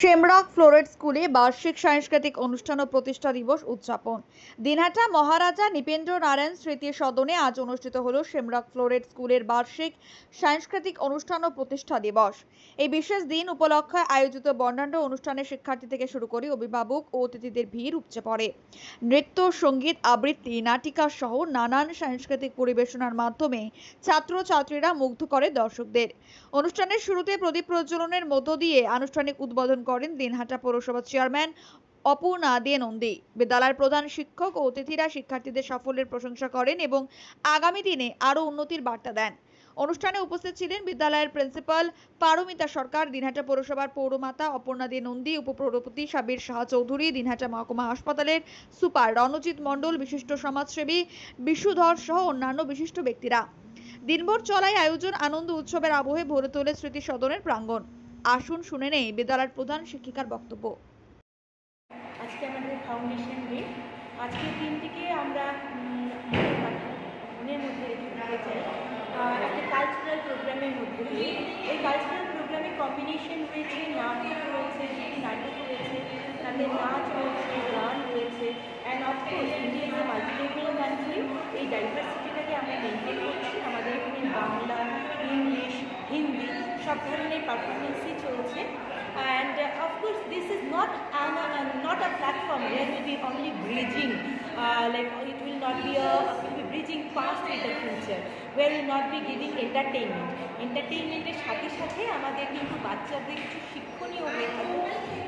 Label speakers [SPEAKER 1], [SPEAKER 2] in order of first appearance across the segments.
[SPEAKER 1] शेमरक flow rate स्कूले वार्षिक सांस्कृतिक अनुष्ठान और प्रतिष्ठा दिवस उद्यापन। दिनहाटा महाराजा नृपेंद्र नारायण स्मृति सदने आज अनुष्ठित हलो शेमरक फ्लोरेट स्कूलेर वार्षिक सांस्कृतिक अनुष्ठान और प्रतिष्ठा दिवस। এই বিশেষ দিন উপলক্ষে আয়োজিত বর্ণাঢ্য অনুষ্ঠানে শিক্ষার্থী থেকে শুরু করে অভিভাবক ও অতিথিদের ভিড় উপচে পড়ে। নৃত্য, সঙ্গীত, আবৃত্তি, নাটিকা সহ নানান সাংস্কৃতিক পরিবেশনার মাধ্যমে ছাত্রছাত্রীরা মুগ্ধ করে দর্শকদের। অনুষ্ঠানের শুরুতে প্রদীপ প্রজ্বলনের মধ্য দিয়ে আনুষ্ঠানিক উদ্বোধন করেন দিনহাটা পৌরসভা চেয়ারম্যান অপূর্ণা দে নন্দী। বিদ্যালয়ের প্রধান শিক্ষক ও অতিথিরা শিক্ষার্থীদের সাফল্যের প্রশংসা করেন এবং আগামী দিনে আরো উন্নতির বার্তা দেন। অনুষ্ঠানে উপস্থিত ছিলেন বিদ্যালয়ের প্রিন্সিপাল পারমিতা সরকার, দিনহাটা পৌরসভার পৌরমাতা অপর্ণা দে নন্দী, উপপ্রৌরপতি সাবির শাহ চৌধুরী, দিনহাটা মহকুমা হাসপাতালের সুপার রণজিৎ মণ্ডল, বিশিষ্ট সমাজসেবী বিশুধর সহ অন্যান্য বিশিষ্ট ব্যক্তিরা। দিনভর চলায় আয়োজন আনন্দ উৎসবের আবহে ভরে তোলে স্মৃতি সদনের প্রাঙ্গণ। আসুন শুনে নেই বিদ্যালয়ের প্রধান শিক্ষিকার বক্তব্য।
[SPEAKER 2] আজকে আমাদের ফাউন্ডেশন ডে। আজকের দিনটিকে আমরা মনের মধ্যে রেখে চাই একটা কালচারাল প্রোগ্রামের মধ্যে দিয়ে। এই কালচারাল প্রোগ্রামে কম্বিনেশন রয়েছে, নাটক রয়েছে, নাটক রয়েছে, তাদের নাচ রয়েছে, গান রয়েছে, and of course India is a multilingual country. এই ডাইভার্সিটিটাকে আমরা মেনটেন করছি। আমাদের এখানে বাংলা, ইংলিশ, হিন্দি সব ধরনের পারফরমেন্সই চলছে। And of course, this is not a platform where we will be only bridging, like it will not be bridging past with the future, where we will not be giving entertainment. Entertainmenটের সাথে সাথে আমাদের কিন্তু বাচ্চাদের কিছু শিক্ষণীয় হয়ে থাকে।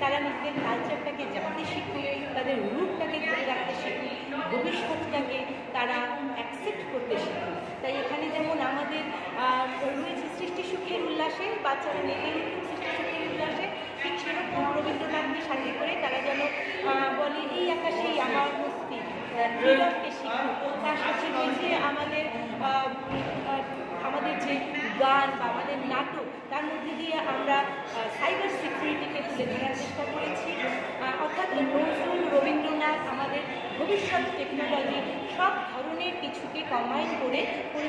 [SPEAKER 2] তারা নিজেদের কালচারটাকে জানতে শিখুক, তাদের রুটটাকে ধরে রাখতে শিখুক, ভবিষ্যৎটাকে তারা অ্যাকসেপ্ট করতে শিখুক। তাই এখানে যেমন আমাদের রয়েছে সৃষ্টি সুখের উল্লাসে, বাচ্চারা নেমে উঠুক সৃষ্টি সুখের উল্লাসে, ঠিক সেরকম রবীন্দ্রনাথকে সাথে করে তারা যেন বলে এই আকাশেই আমার মুক্তি, ফ্রিডমকে শিখুক। তার সাথে রয়েছে আমাদের যে গান বা আমাদের নাটক, তার মধ্যে দিয়ে আমরা সাইবার সিকিউরিটিকে তুলে ধরার চেষ্টা করেছি। অর্থাৎ নজরুল, রবীন্দ্রনাথ, আমাদের ভবিষ্যৎ টেকনোলজি সব ধরনের কিছুকে কম্বাইন করে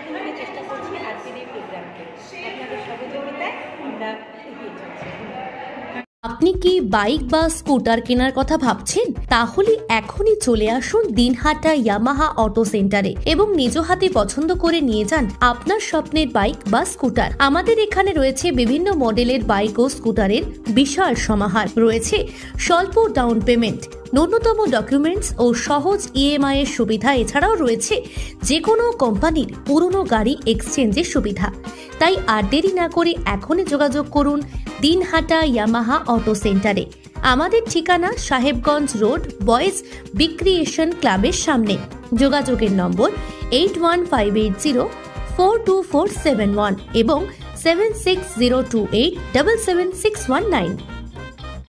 [SPEAKER 2] তুলতে চেষ্টা করছি আজকের এই প্রোগ্রামকে। আপনাদের সহযোগিতায় আমরা এগিয়ে চলছি।
[SPEAKER 3] আপনি কি বাইক বা স্কুটার কেনার কথা ভাবছেন? তাহলে এখনই চলে আসুন দিনহাটা ইয়ামাহা অটো সেন্টারে এবং নিজ হাতে পছন্দ করে নিয়ে যান আপনার স্বপ্নের বাইক বা স্কুটার। আমাদের এখানে রয়েছে বিভিন্ন মডেলের বাইক ও স্কুটারের বিশাল সমাহার। রয়েছে স্বল্প ডাউন পেমেন্ট, ন্যূনতম ডকুমেন্টস ও সহজ ইএমআই এর সুবিধা। এছাড়াও রয়েছে যে কোনো কোম্পানির পুরনো গাড়ি এক্সচেঞ্জের সুবিধা। তাই আর দেরি না করে এখনই যোগাযোগ করুন দিনহাটা ইয়ামাহা অটো সেন্টারে। আমাদের ঠিকানা সাহেবগঞ্জ রোড, বয়েজ বিক্রিয়েশন ক্লাবের সামনে। যোগাযোগের নম্বর 8158042471 এবং 7602877619।